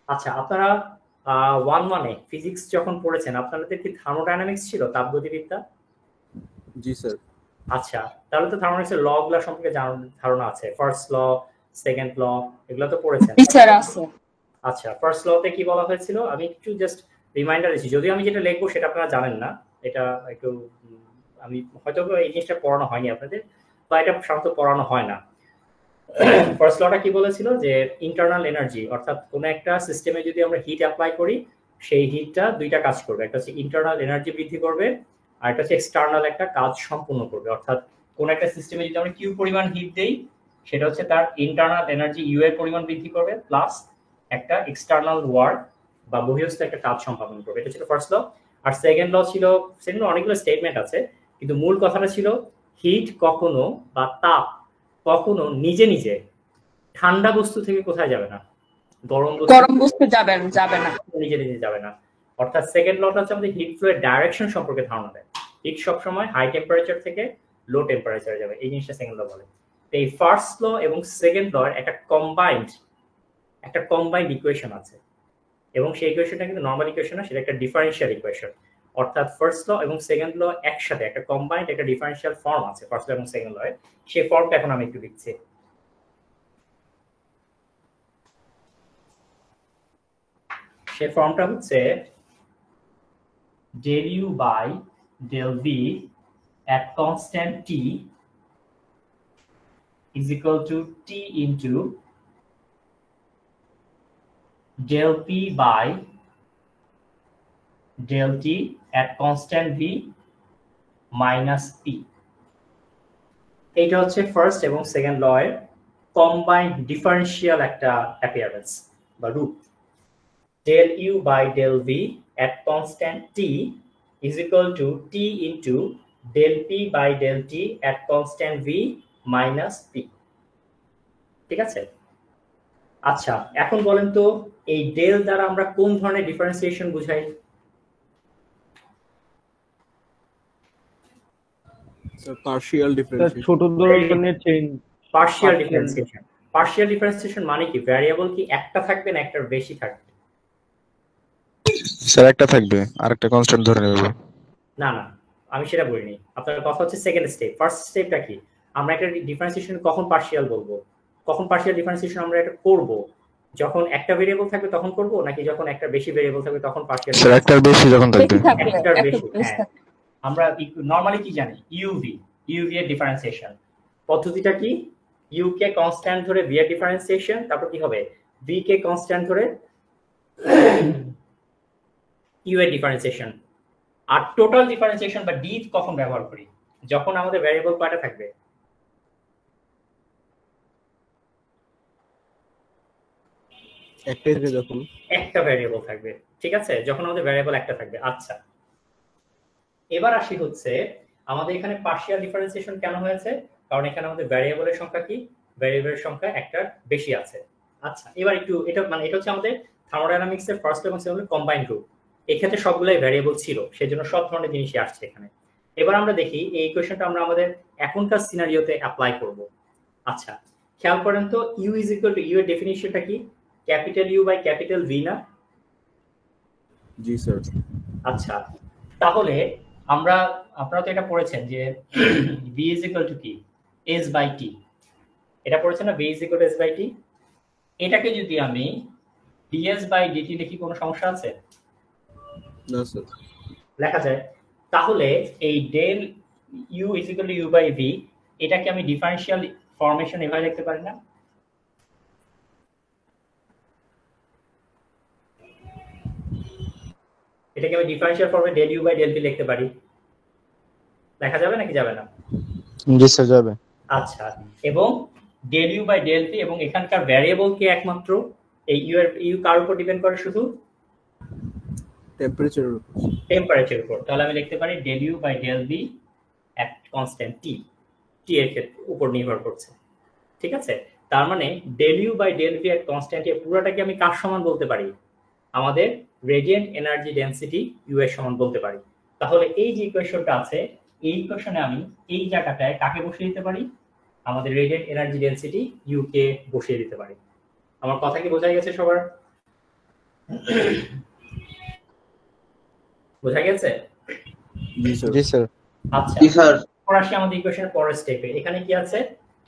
আচ্ছা, আপনারা 1-1 এ ফিজিক্স যখন পড়েছেন আপনাদের কি থার্মোডাইনামিক্স ছিল, তাপগতিবিদ্যা? জি স্যার। আচ্ছা, তাহলে তো থার্মোডাইনামিক্সের ল গুলো সম্পর্কে ধারণা আছে, ফার্স্ট ল, সেকেন্ড ল, এগুলো তো পড়েছেন? স্যার আছে। আচ্ছা, ফার্স্ট লতে কি বলা হয়েছিল? আমি একটু জাস্ট রিমাইন্ডার দিচ্ছি, যদিও আমি যেটা লিখবো সেটা আপনারা জানেন না, এটা একটু আমি হয়তো এই জিনিসটা পড়ানো হয়নি আপনাদের, বা এটা সাধারণত পড়ানো হয় না। ফার্স্ট লটা কি বলেছিল? যে ইন্টারনাল এনার্জি, অর্থাৎ কোনো একটা সিস্টেমে যদি আমরা হিট অ্যাপ্লাই করি সেই হিটটা দুইটা কাজ করবে, একটা হচ্ছে ইন্টারনাল এনার্জি বৃদ্ধি করবে আর একটা হচ্ছে এক্সটার্নাল একটা কাজ সম্পূর্ণ করবে। অর্থাৎ কোন একটা সিস্টেমে যদি আমরা কিউ পরিমাণ হিট দেই সেটা হচ্ছে তার ইন্টারনাল এনার্জি ইউ এর পরিমাণ বৃদ্ধি করবে প্লাস একটা এক্সটার্নাল ওয়ার্ক বা বহিঃস্থ একটা কাজ সম্পাদন করবে। এটা ছিল ফার্স্ট ল। আর সেকেন্ড ল ছিল, সেকেন্ড অনেকগুলো স্টেটমেন্ট আছে কিন্তু মূল কথাটা ছিল হিট কখনো বা তাপ কখনো নিজে নিজে ঠান্ডা বস্তু থেকে কোথায় যাবে না, গরম বস্তু যাবে না, নিজে নিজে যাবে না। অর্থাৎ সেকেন্ড লটা হচ্ছে আমাদের হিট ফ্লো এর ডাইরেকশন সম্পর্কে ধারণা দেয়। হিট সবসময় হাই টেম্পারেচার থেকে লো টেম্পারেচারে যাবে, এই জিনিসটা সেকেন্ড ল বলে। তো এই ফার্স্ট ল এবং সেকেন্ড ল একটা কম্বাইন্ড ইকুয়েশন আছে এবং সেই ইকুয়েশনটা কিন্তু নর্মাল ইকুয়েশন না, সেটা একটা ডিফারেনশিয়াল ইকুয়েশন। অর্থাৎ ফার্স্ট ল এবং সেকেন্ড ল একসাথে একটা কম্বাইন্ড একটা ডিফারেনশিয়াল ফর্ম আছে ফার্স্ট ল এবং সেকেন্ড ল এর। সেই ফর্মটা এখন আমি একটু লিখছি। সেই ফর্মটা হচ্ছে del u by del v at constant t is equal to t into del p by del t at constant v minus p. এইটা হচ্ছে ফার্স্ট এবং সেকেন্ড ল এর কম্বাইন্ড ডিফারেনশিয়াল একটা অ্যাপিয়ারেন্স বা রূপ। del u by del v at constant t is equal to t into del p by del t at constant v minus p. ঠিক আছে? আচ্ছা, এখন বলেন তো এই ডেল দ্বারা আমরা কোন ধরনের ডিফারেন্সিয়েশন বুঝাই? Sir partial differentiation. ছোট ধরনের change. Partial differentiation. Partial differentiation মানে কি? ভ্যারিয়েবল কি একটা থাকবে না একটার বেশি থাকবে? স্যার একটা থাকবে আর একটা কনস্ট্যান্ট ধরে নেব। না না, আমি সেটা বলিনি। আপনার কথা হচ্ছে সেকেন্ড স্টেপ। ফার্স্ট স্টেপটা কি? আমরা একটা ডিফারেন্সিয়েশন কখন পার্শিয়াল বলবো, কখন পার্শিয়াল ডিফারেন্সিয়েশন আমরা এটা করব? যখন একটা ভেরিয়েবল থাকবে তখন করব নাকি যখন একটা বেশি ভেরিয়েবল থাকবে তখন পার্শিয়াল? স্যার একটার বেশি যখন থাকবে। একটার বেশি, হ্যাঁ। আমরা নরমালি কি জানি? ইউভি এর ডিফারেন্সিয়েশন পদ্ধতিটা কি? ইউ কে কনস্ট্যান্ট ধরে ভি এর ডিফারেন্সিয়েশন, তারপর কি হবে ভি কে কনস্ট্যান্ট ধরে ইউ এর ডিফারেন্সিয়েশন। আর টোটাল ডিফারেন্সিয়েশন বা ডি কখন ব্যবহার করি? যখন আমাদের ভ্যারিয়েবল কয়টা থাকবে? একটাই থাকে যখন একটা ভ্যারিয়েবল থাকবে। ঠিক আছে, যখন আমাদের ভ্যারিয়েবল একটা থাকবে। আচ্ছা, এবার আসি হচ্ছে আমাদের এখানে পার্শিয়াল ডিফারেন্সিয়েশন কেন হয়েছে? কারণ এখানে আমাদের ভ্যারিয়েবলের সংখ্যা কি? ভ্যারিয়েবলের সংখ্যা একটা বেশি আছে। আচ্ছা, এবার একটু এটা এটা হচ্ছে আমাদের থার্মোডাইনামিক্স এর ফার্স্ট এবং সেকেন্ড কম্বাইন্ড গ্রুপ। এক্ষেত্রে সবগুলাই ভ্যারিয়েবল ছিল, সেজন্য সব ধরনের জিনিসই আসছে এখানে। এবার আমরা দেখি এই ইকুয়েশনটা আমরা আমাদের এখনকার সিনারিওতে অ্যাপ্লাই করব। আচ্ছা, খেয়াল করেন তো U is equal to U এর ডেফিনিশনটা কি? Capital U by capital V না? জি স্যার। আচ্ছা, তাহলে আপনারা তো এটা পড়েছেন যে ভি ইজ ইকুয়াল টু কি? S by T. এটা পড়েছেন না, V is equal to S by T. এটাকে যদি আমি ডিএস বাই ডিটি লিখি কোনো সমস্যা আছে? না স্যার। লেখা যায়। তাহলে এই del U is equal to U by V এটাকে আমি ডিফারেনশিয়াল ফরমেশন এভাবে লিখতে পারি না? এটাকে আমি ডিফারেনশিয়াল ফর্মে del U by del V লিখতে পারি। লেখা যাবে নাকি যাবে না? জি স্যার যাবে। আচ্ছা, এবং del U by del V এবং এখানকার ভ্যারিয়েবল কি একমাত্র? এই ইউ কার উপর ডিপেন্ড করে? শুধু টেম্পারেচারের উপর। তাহলে আমি লিখতে পারি del U by del V at constant T, T এর উপর নির্ভর করছে। ঠিক আছে, তার মানে del U by del V at constant এর পুরোটাকে আমি কার সমান বলতে পারি? আমাদের রেডিয়েন্ট এনার্জি ডেনসিটি ইউ এর সমান বলতে পারি। তাহলে এই যে ইকুয়েশনটা আছে এই ইকুয়েশনে আমি এই জায়গাটায় কাকে বসিয়ে দিতে পারি? আমাদের রেডিয়েন্ট এনার্জি ডেনসিটি ইউ কে বসিয়ে দিতে পারি। আমার কথা কি বোঝা গেছে সবার? বোঝা গেছে? জি স্যার। আচ্ছা, জি স্যার। পরে আসি আমাদের ইকুয়েশনের পরের স্টেপে। এখানে কি আছে?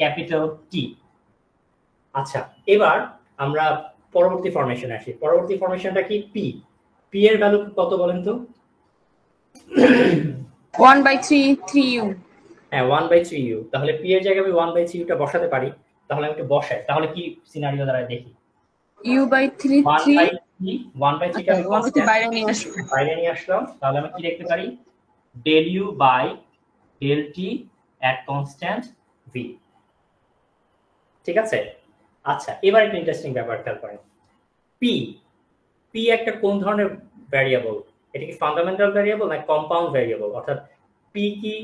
Capital T. আচ্ছা, এবার আমরা পরবর্তী ফরমেশনে আসি। পরবর্তী ফরমেশনটা কি? পি। পি এর ভ্যালু কত বলেন তো? 1/3 u। হ্যাঁ, 1/3u। তাহলে পি এর জায়গায় আমি 1/3u টা বসাতে পারি। তাহলে আমি একটু বসাই, তাহলে কি সিনারিও দাঁড়ায় দেখি। u/3 কি 1/3 টা আমি 1/3 বাইরে নিয়ে আসি। বাইরে নিয়ে আসলাম, তাহলে আমি কি লিখতে পারি del u by del t at constant v। ঠিক আছে, আচ্ছা এবার একটা ইন্টারেস্টিং ব্যাপার খেয়াল করেন, p p একটা কোন ধরনের ভ্যারিয়েবল, এটা কি ফান্ডামেন্টাল ভ্যারিয়েবল না কম্পাউন্ড ভ্যারিয়েবল, অর্থাৎ p কি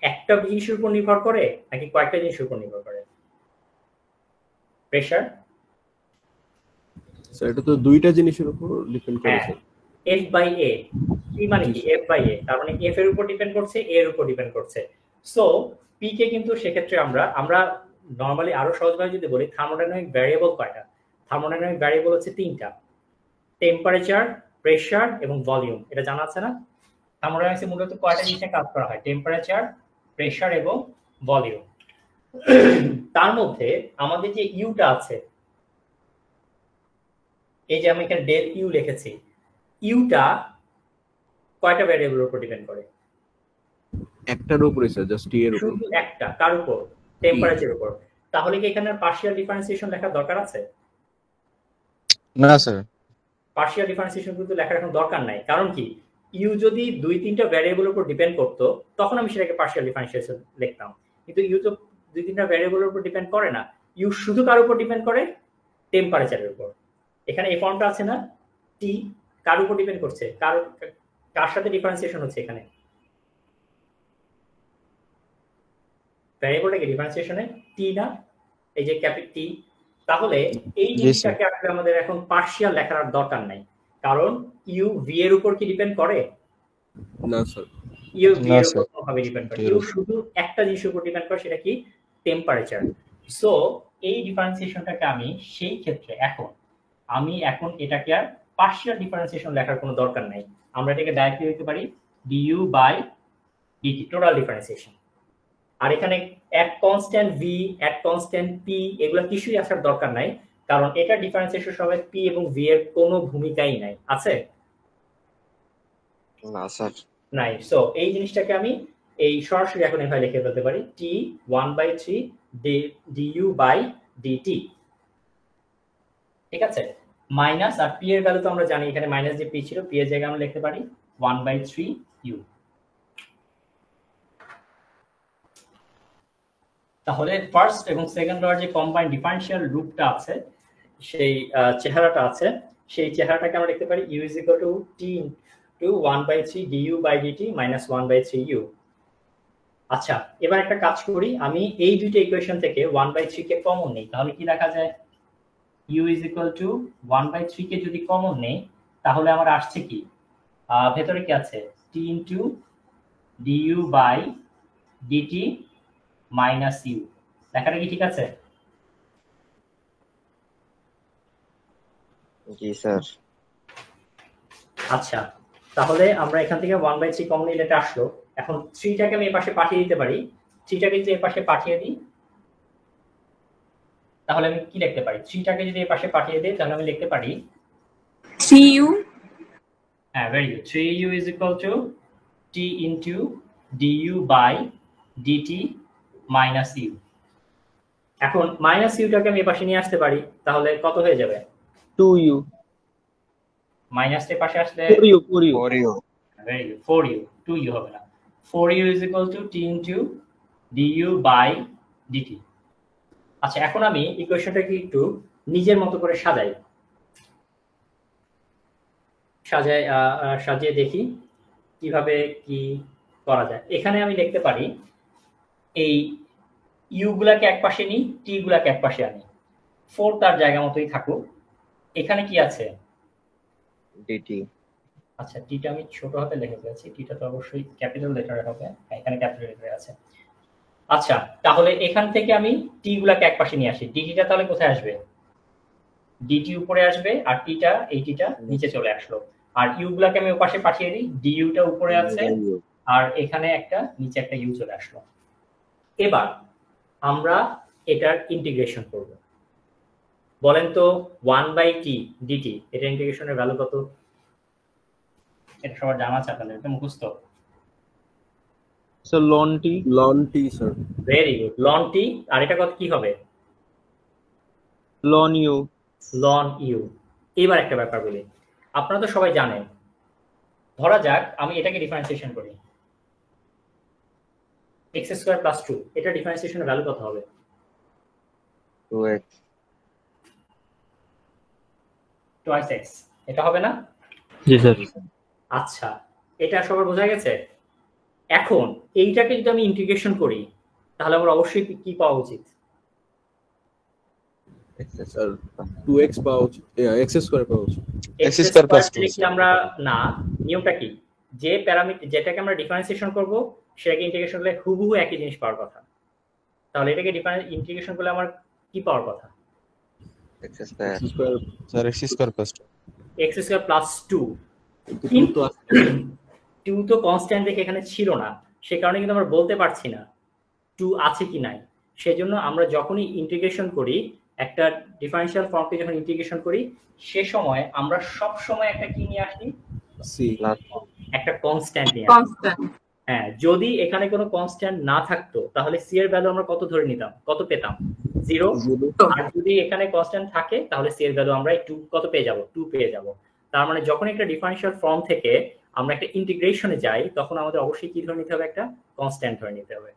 একটা জিনিসের উপর নির্ভর করে নাকি কয়েকটা জিনিসের উপর নির্ভর করে? প্রেসার স্যার এটা তো দুইটা জিনিসের উপর ডিপেন্ড করে sir. f by a, p মানে কি f by a, তার মানে f এর উপর ডিপেন্ড করছে, a এর উপর ডিপেন্ড করছে। সো p কে কিন্তু সেক্ষেত্রে আমরা নরমালি আরো সহজভাবে যদি বলি থার্মোডাইনামিক ভ্যারিয়েবল কয়টা? থার্মোডাইনামিক ভ্যারিয়েবল হচ্ছে তিনটা, টেম্পারেচার, প্রেসার এবং ভলিউম। এটা জানা আছে না? থার্মোডাইনামিক্সে মূলত কয়টা জিনিসে কাজ করা হয়? টেম্পারেচার, প্রেসার এবং ভলিউম। তার মধ্যে আমাদের যে ইউটা আছে, এই যে আমি এখানে ডেল ইউ লিখেছি, ইউটা কয়টা ভ্যারিয়েবলের উপর ডিপেন্ড করে? একটার উপরে স্যার, জাস্ট টি এর উপর। শুধু একটা, কার উপর? টেম্পারেচারের উপর। তাহলে কি এখানে পার্শিয়াল ডিফারেন্সিয়েশন লেখার দরকার আছে? না স্যার। পার্শিয়াল ডিফারেন্সিয়েশন কিন্তু লেখার এখন দরকার নাই, কারণ কি ইউ যদি 2-3টা ভ্যারিয়েবলের উপর ডিপেন্ড করতো তখন আমি সেটাকে পার্শিয়াল ডিফারেন্সিয়েশন লিখতাম, কিন্তু ইউ তো 2-3টা ভ্যারিয়েবলের উপর ডিপেন্ড করে না, ইউ শুধু কার উপর ডিপেন্ড করে? টেম্পারেচারের উপর। এখানে এই ফর্মটা আছে না, টি কার উপর ডিপেন্ড করছে? কার সাথে ডিফারেন্সিয়েশন হচ্ছে এখানে? ভ্যারিয়েবলটা কি ডিফারেন্সিয়েশনে টি না, এই যে ক্যাপিটাল টি। তাহলে এই জিনিসটাকে আসলে আমাদের এখন পার্শিয়াল লেখার আর দরকার নাই, কারণ ইউ ভি এর উপর কি ডিপেন্ড করে? না স্যার, ইউ ভি এর উপর কোনোভাবে ডিপেন্ড করে, ইউ শুধু একটা জিনিসের উপর ডিপেন্ড করে, সেটা কি? টেম্পারেচার। সো এই ডিফারেন্সিয়েশনটাকে আমি সেই ক্ষেত্রে আমি এখন এটাকে আর পার্শিয়াল ডিফারেন্সিয়েশন লেখার কোনো দরকার নাই, আমরা এটাকে ডাইরেক্টলি লিখতে পারি du by dt, total differentiation. আর এখানে at constant v, at constant p এগুলো কিছুই আসার দরকার নাই, কারণ এটা ডিফারেন্সিয়েশন সময় p এবং v এর কোনো ভূমিকাই নাই। আছে? না স্যার। নাই। সো এই জিনিসটাকে আমি এই সরাসরি এখন এভাবে লিখে ফেলতে পারি t 1/3 du বাই dt। ঠিক আছে, মাইনাস, আর p এর ভ্যালু তো আমরা জানি, এখানে মাইনাস যে p ছিল, p এর জায়গায় আমরা লিখতে পারি 1/3 u। তাহলে ফার্স্ট এবং সেকেন্ড অর্ডার যে কম্বাইন্ড ডিফারেনশিয়াল রূপটা আছে, সেই চেহারাটা আছে, সেই চেহারাটাকে আমরা লিখতে পারি u = t * 1/3 du by dt - 1/3 u। আচ্ছা এবার একটা কাজ করি, আমি এই দুইটা ইকুয়েশন থেকে 1/3 কে কমন নেই, তাহলে কি লেখা যায়? u = 1/3 কে যদি কমন নেই তাহলে আমার আসছে কি? ভেতরে কি আছে? t * du by dt minus u। লেখাটা কি ঠিক আছে? জি স্যার। আচ্ছা তাহলে আমরা এখান থেকে 1/3 কমন নিলে এটা আসলো। এখন 3টাকে আমি এই পাশে পাঠিয়ে দিতে পারি, 3টাকে যদি এই পাশে পাঠিয়ে দিই তাহলে আমি কি লিখতে পারি? 3টাকে যদি এই পাশে পাঠিয়ে দিই তাহলে আমি লিখতে পারি 3u। হ্যাঁ, very good. 3u = t into du by dt minus u। এখন মাইনাস ইউটাকে আমি এই পাশে নিয়ে আসতে পারি, তাহলে কত হয়ে যাবে? 2u। মাইনাসটা এই পাশে আসলে 4u। Very good, 4u, 2u হবে না। 4u = t into du by dt। আচ্ছা এখন আমি ইকুয়েশনটাকে একটু নিজের মতো করে সাজিয়ে দেখি কিভাবে কি করা যায়। এখানে আমি লিখতে পারি এই ইউ গুলাকে এক পাশে নিই, টি গুলাকে এক পাশে আনি, 4 তার জায়গা মতোই থাকুক। এখানে কি আছে? dt। আচ্ছা টিটা আমি ছোট হাতে লিখে ফেলেছি, টিটা তো অবশ্যই ক্যাপিটাল লেটারে হবে, এখানে ক্যাপিটাল লেটারে আছে। আচ্ছা তাহলে এখান থেকে আমি টি গুলাকে এক পাশে নিয়ে আসি, ডিটিটা তাহলে কোথায় আসবে? ডিটি উপরে আসবে আর টিটা, এই টিটা নিচে চলে আসলো। আর ইউ গুলাকে আমি ওপাশে পাঠিয়ে দিই, ডিইউটা উপরে আছে আর এখানে নিচে একটা ইউ চলে আসলো। এবার আমরা এটার ইন্টিগ্রেশন করব। বলেন তো 1/t dt, এটা ইন্টিগ্রেশনের ভ্যালু কত? এটা সবার জানা আছে, আপনাদের এটা মুখস্থ। Sir ln t sir. Very good, ln t। আর এটা কত কি হবে? ln u। ln u। এবার একটা ব্যাপার বলি, আপনারা তো সবাই জানেন, ধরা যাক আমি এটাকে ডিফারেন্সিয়েশন করি x² + 2, এটা ডিফারেন্সিয়েশনের ভ্যালু কত হবে? 2x twice x, এটা হবে না? জি স্যার। আচ্ছা, এটা সবার বোঝা গেছে। এখন এইটাকে যদি আমি ইন্টিগ্রেশন করি তাহলে আমার অবশ্যই কি পাওয়া উচিত? স্যার 2x পাওয়া উচিত, x² পাওয়া উচিত। x square plus 2 কি আমরা না, নিয়মটা কি, যে প্যারামিটার যেটাকে আমরা ডিফারেন্সিয়েশন করব সেটাকে ইন্টিগ্রেশন করলে হুবহু একই জিনিস পাওয়ার কথা। তাহলে এটাকে ইন্টিগ্রেশন করলে আমার কি পাওয়ার কথা? x square sir x square plus 2 x² + 2। কিন্তু 2 তো কনস্ট্যান্ট দেখে এখানে ছিল না, সে কারণে কিন্তু আমরা বলতে পারছি না 2 আছে কি নাই। সেজন্য আমরা যখনই ইন্টিগ্রেশন করি, একটা ডিফারেনশিয়াল ফর্মকে যখন ইন্টিগ্রেশন করি, সে সময় আমরা সব সময় একটা কি নিয়ে আসি? c একটা কনস্ট্যান্ট নিয়ে আসি। কনস্ট্যান্ট। হ্যাঁ, যদি এখানে কোনো কনস্ট্যান্ট না থাকতো তাহলে c এর ভ্যালু আমরা কত ধরে নিতাম, কত পেতাম? 0। আর যদি এখানে কনস্ট্যান্ট থাকে তাহলে c এর ভ্যালু আমরা 2 কত পেয়ে যাব? 2 পেয়ে যাব। তার মানে যখন একটা ডিফারেনশিয়াল ফর্ম থেকে আমরা একটা ইন্টিগ্রেশনে যাই তখন আমাদের অবশ্যই কি ধরে নিতে হবে? একটা কনস্ট্যান্ট ধরে নিতে হবে।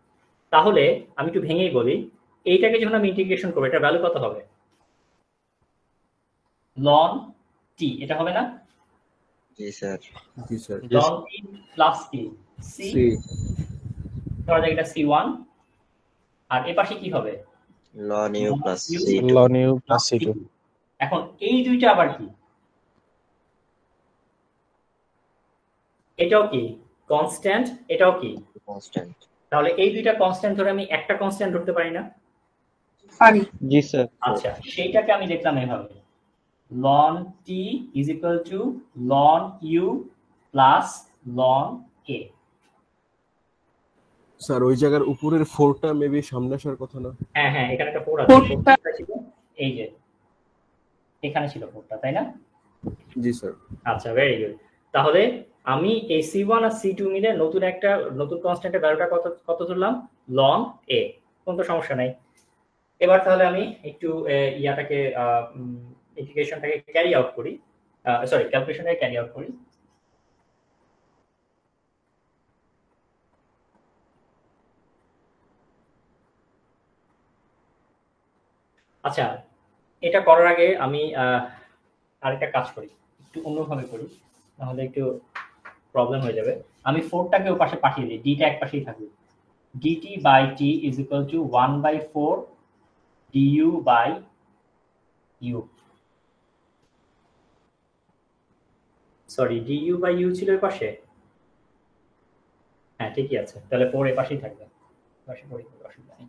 তাহলে আমি একটু ভেঙেই বলি, এইটাকে যখন আমি ইন্টিগ্রেশন করব এটা ভ্যালু কত হবে? ln t, এটা হবে না? জি স্যার জি স্যার ln t প্লাস কি c, c ধরা যাক এটা c1, আর এ পাশে কি হবে? ln u plus c2 ln u plus c2 এখন এই দুইটা আবার কি? এটাও কি কনস্ট্যান্ট, এটাও কি constant তাহলে এই দুইটা কনস্ট্যান্ট ধরে আমি একটা কনস্ট্যান্ট ধরতে পারি না? পারি। জি স্যার। আচ্ছা, সেইটাকে আমি দেখলাম এভাবে, ln t is equal to ln u plus ln a। Sir ওই জায়গার উপরের 4টা মেবি সামনে আসার কথা না? হ্যাঁ হ্যাঁ, এখানে একটা 4 আছে, 4টা 4টা ছিল এই যে এখানে ছিল 4টা, তাই না? জি স্যার আচ্ছা, ভেরি গুড। তাহলে আমি এই c1 আর c2 মিলে নতুন কনস্ট্যান্টের ভ্যালুটা কত ধরলাম? ln a। কোনো তো সমস্যা নাই। এবার তাহলে আমি একটু ইয়াটাকে ইন্টিগ্রেশনটাকে ক্যারি আউট করি, সরি ক্যালকুলেশনটাকে ক্যারি আউট করি। আচ্ছা, এটা করার আগে আমি আরেকটা কাজ করি, একটু অন্যভাবে করি, তাহলে একটু প্রবলেম হয়ে যাবে। আমি 4টাকে ওই পাশে পাঠিয়ে দিই, ডিটা এক পাশেই থাকবে। dt by t is equal to 1/4 du by u। Sorry, du by u ছিল এই পাশে, হ্যাঁ ঠিকই আছে, তাহলে 4 এই পাশেই থাকবে, পাশে পড়ি অসুবিধা নেই।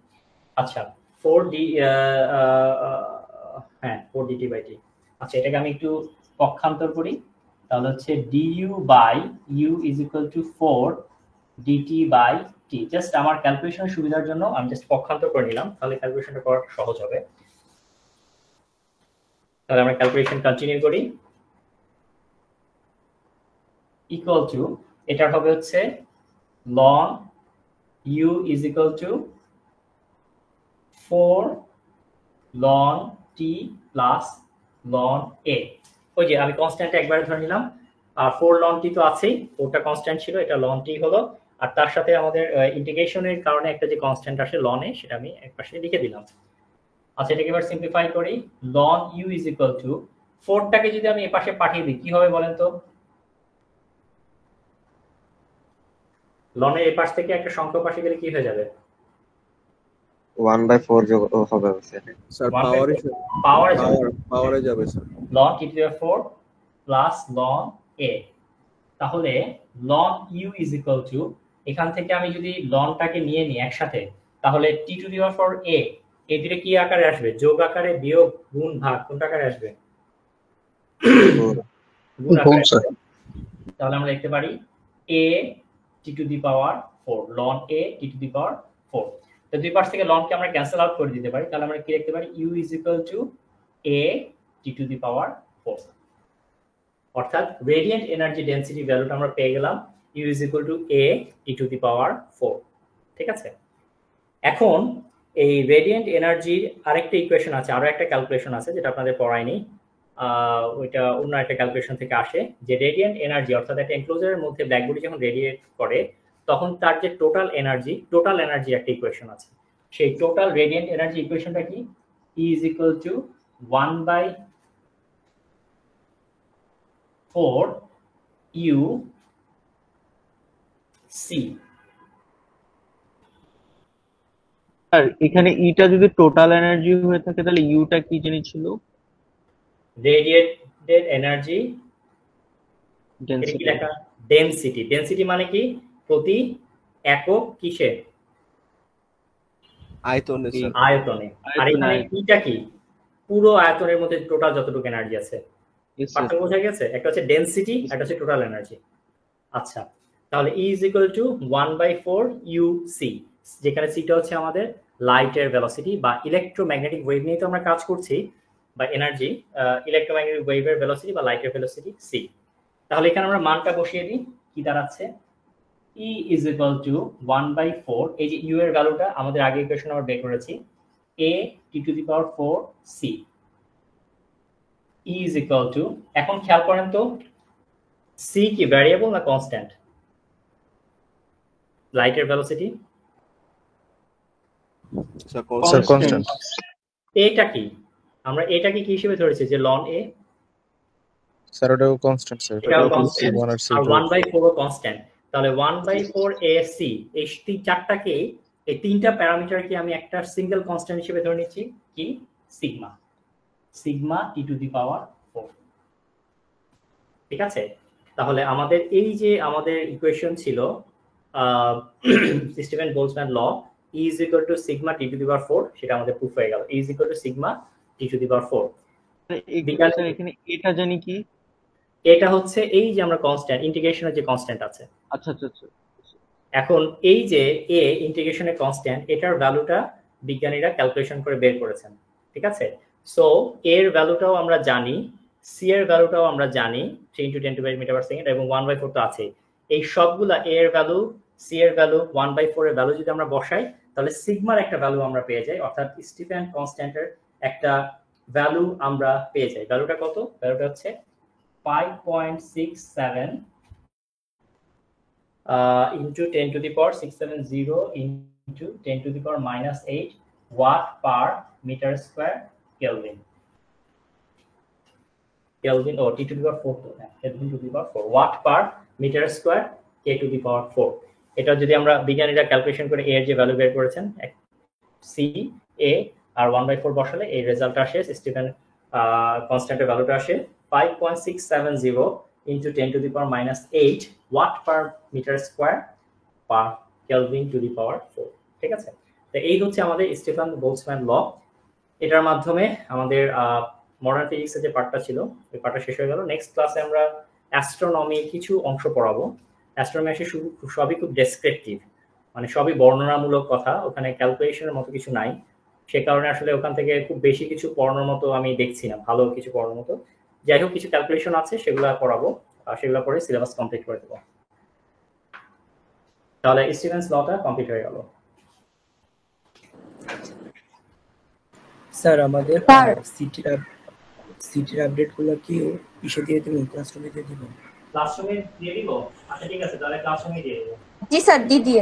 আচ্ছা, 4d হ্যাঁ 4 dt by t। আচ্ছা, এটাকে আমি একটু পক্ষান্তর করি, তাহলে হচ্ছে du by u is equal to 4 dt by t। Just আমার ক্যালকুলেশনের সুবিধার জন্য আমি জাস্ট পক্ষান্তর করে নিলাম, তাহলে ক্যালকুলেশনটা করা সহজ হবে। তাহলে আমরা ক্যালকুলেশন কন্টিনিউ করি। ইকুয়াল টু, এটার হবে হচ্ছে ln u is equal to 4 ln t plus ln a। ওই যে আমি কনস্ট্যান্ট একবারে ধরে নিলাম, আর 4 ln t তো আছেই, ওটা কনস্ট্যান্ট ছিল, এটা ln t হলো, আর তার সাথে আমাদের ইন্টিগ্রেশনের কারণে একটা যে কনস্ট্যান্ট আসে ln a, সেটা আমি একপাশে লিখে দিলাম। আচ্ছা, এটাকে এবার সিম্পলিফাই করি, ln u is equal to 4টাকে যদি আমি এপাশে পাঠিয়ে দিই কি হবে বলেন তো? ln এর এপাশ থেকে একটা সংখ্যা পাশে গেলে কি হয়ে যাবে? 1/4 যোগ হবে স্যার 1/4 পাওয়ারে যাবে sir ln t to the 4 plus ln a। তাহলে ln u is equal to, এখান থেকে আমি যদি lnটাকে নিয়ে নিই একসাথে, তাহলে t to the 4 a, এই দুটো কি আকারে আসবে? যোগ আকারে, বিয়োগ, গুণ, ভাগ, কোনটা আকারে আসবে? গুণ আকারে আসবে। তাহলে আমরা লিখতে পারি a t to the power 4, ln a t to the power 4। তো দুই পাশ থেকে ln কে আমরা ক্যান্সেল আউট করে দিতে পারি, তাহলে আমরা কি লিখতে পারি? u is equal to a t to the power 4। অর্থাৎ রেডিয়েন্ট এনার্জি ডেনসিটি ভ্যালুটা আমরা পেয়ে গেলাম u is equal to a t to the power 4। ঠিক আছে, এখন এই রেডিয়েন্ট এনার্জির আরেকটা ইকুয়েশন আছে, আরো একটা ক্যালকুলেশন আছে যেটা আপনাদের পড়ায়নি, ওইটা অন্য একটা ক্যালকুলেশন থেকে আসে যে রেডিয়েন্ট এনার্জি অর্থাৎ একটা এনক্লোজারের মধ্যে ব্ল্যাক বডি যখন রেডিয়েট করে তখন তার যে টোটাল এনার্জি একটা ইকুয়েশন আছে। সেই টোটাল রেডিয়েন্ট এনার্জি ইকুয়েশনটা কি? E is equal to 1/4 U C। আর এখানে ইটা যদি টোটাল এনার্জি হয়ে থাকে তাহলে ইউটা কি জিনিস ছিল? রেডিয়েটেড এনার্জি ডেনসিটি। ডেনসিটি মানে কি? প্রতি একক কিসে? আয়তনে স্যার। আয়তনে। আর এখানে ইটা কি? পুরো আয়তনের মধ্যে টোটাল যতটুকু এনার্জি আছে। পার্থক্য বোঝা গেছে? একটা হচ্ছে ডেনসিটি, একটা হচ্ছে টোটাল এনার্জি। আচ্ছা, তাহলে E is equal to 1/4 UC, যেখানে সিটা হচ্ছে আমাদের লাইটের ভেলোসিটি বা ইলেকট্রোম্যাগনেটিক ওয়েভ নিয়ে তো আমরা কাজ করছি, বা এনার্জি, ইলেকট্রোম্যাগনেটিক ওয়েভের ভেলোসিটি বা লাইটের ভেলোসিটি সি। তাহলে এখানে আমরা মানটা বসিয়ে দিই, কি দাঁড়াচ্ছে? E is equal to 1/4, এই যে U এর ভ্যালুটা আমাদের আগে ইকুয়েশন আমরা বের করেছি, A T⁴ C। E is equal to, এখন খেয়াল করেন তো C কি ভ্যারিয়েবল না কনস্ট্যান্ট? লাইটের ভেলোসিটি স্যার কনস্ট্যান্ট। এটা কি? আমরা এটাকে কি হিসেবে ধরেছি যে ln A? স্যার ওটাও কনস্ট্যান্ট স্যার। এটাও কনস্ট্যান্ট C1 আর আর C2 1/4 ও কনস্ট্যান্ট। তাহলে 1/4 AC এই চারটাকে, এই তিনটা প্যারামিটারকে আমি একটা সিঙ্গেল কনস্ট্যান্ট হিসেবে ধরে নিচ্ছি, কি? Sigma T⁴। ঠিক আছে? তাহলে আমাদের এই যে আমাদের ইকুয়েশন ছিল Stefan Boltzmann law, E is equal to sigma T⁴, সেটা আমাদের প্রুফ হয়ে গেল। E is equal to sigma T⁴। এখানে এটা জানি কি? এটা হচ্ছে এই যে আমরা কনস্ট্যান্ট, ইন্টিগ্রেশনের যে কনস্ট্যান্ট আছে। আচ্ছা আচ্ছা আচ্ছা। এখন এই যে A ইন্টিগ্রেশনের কনস্ট্যান্ট, এটার ভ্যালুটা বিজ্ঞানীরা ক্যালকুলেশন করে বের করেছেন। ঠিক আছে? সো এর ভ্যালুটাও আমরা জানি, সি এর ভ্যালুটাও আমরা জানি 3 × 10⁻⁻⁷ এবং 1/4 তো আছে। এই সবগুলা A এর ভ্যালু, সি এর ভ্যালু, 1/4 এর ভ্যালু যদি আমরা বসাই তাহলে সিগমার একটা ভ্যালু আমরা পেয়ে যাই, অর্থাৎ স্টিফেন কনস্ট্যান্টের একটা ভ্যালু আমরা পেয়ে যাই। ভ্যালুটা কত? ভ্যালুটা হচ্ছে 5.67 into 10⁻⁶70 into 10⁻⁻8 watt per meter square Kelvin। Kelvin or T⁴ তো হ্যাঁ, Kelvin⁴ watt per meter square K⁴। এটা যদি আমরা বিজ্ঞানীরা ক্যালকুলেশন করে A এর যে ভ্যালু বের করেছেন, C A আর 1/4 বসালে এই রেজাল্ট আসে, স্টিফেন কনস্ট্যান্টের ভ্যালুটা আসে 5.670 into 10⁻⁻8 watt per meter square per Kelvin⁴। ঠিক আছে? তো এই হচ্ছে আমাদের স্টিফেন বোলজম্যান ল। এটার মাধ্যমে আমাদের মডার্ন ফিজিক্সের যে পার্টটা ছিল ওই পার্টটা শেষ হয়ে গেল। নেক্সট ক্লাসে আমরা অ্যাস্ট্রোনমি কিছু অংশ পড়াবো। অ্যাস্ট্রোনমি আসলে সবই খুব ডেসক্রিপটিভ, মানে সবই বর্ণনামূলক কথা, ওখানে ক্যালকুলেশনের মতো কিছু নাই। সে কারণে আসলে ওখান থেকে খুব বেশি কিছু পড়ানোর মতো আমি দেখছি না, ভালো কিছু পড়ানোর মতো। যাই হোক, কিছু ক্যালকুলেশন আছে সেগুলো পড়াবো, সেগুলো পরে সিলেবাস কমপ্লিট করে দেবো। তাহলে স্টিফেন্স লটা কমপ্লিট হয়ে গেল। স্যার আমাদের স্যার। সিটির আপডেটগুলো কি ইসে দিয়ে দিবেন, ক্লাসরুমে দিয়ে দিবেন? ক্লাসরুমে দিয়ে দিব? আচ্ছা ঠিক আছে, তাহলে ক্লাসরুমে দিয়ে দেবো। জি স্যার, দিদি।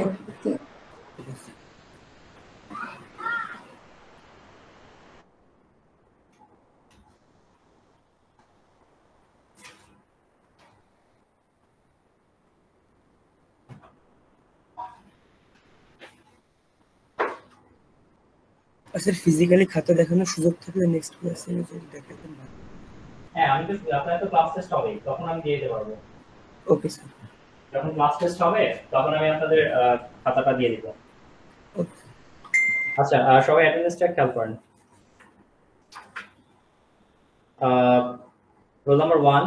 স্যার ফিজিক্যালি খাতা দেখানোর সুযোগ থাকলে নেক্সট ক্লাসে যদি দেখাতেন। হ্যাঁ, আমি তো আপনার তো ক্লাস টেস্ট হবে, তখন আমি দিয়ে দিতে পারবো। Okay sir. যখন ক্লাস টেস্ট হবে তখন আমি আপনাদের খাতাটা দিয়ে দিব। আচ্ছা, সবাই অ্যাটেন্ডেন্সটা খেয়াল করেন। Roll number 1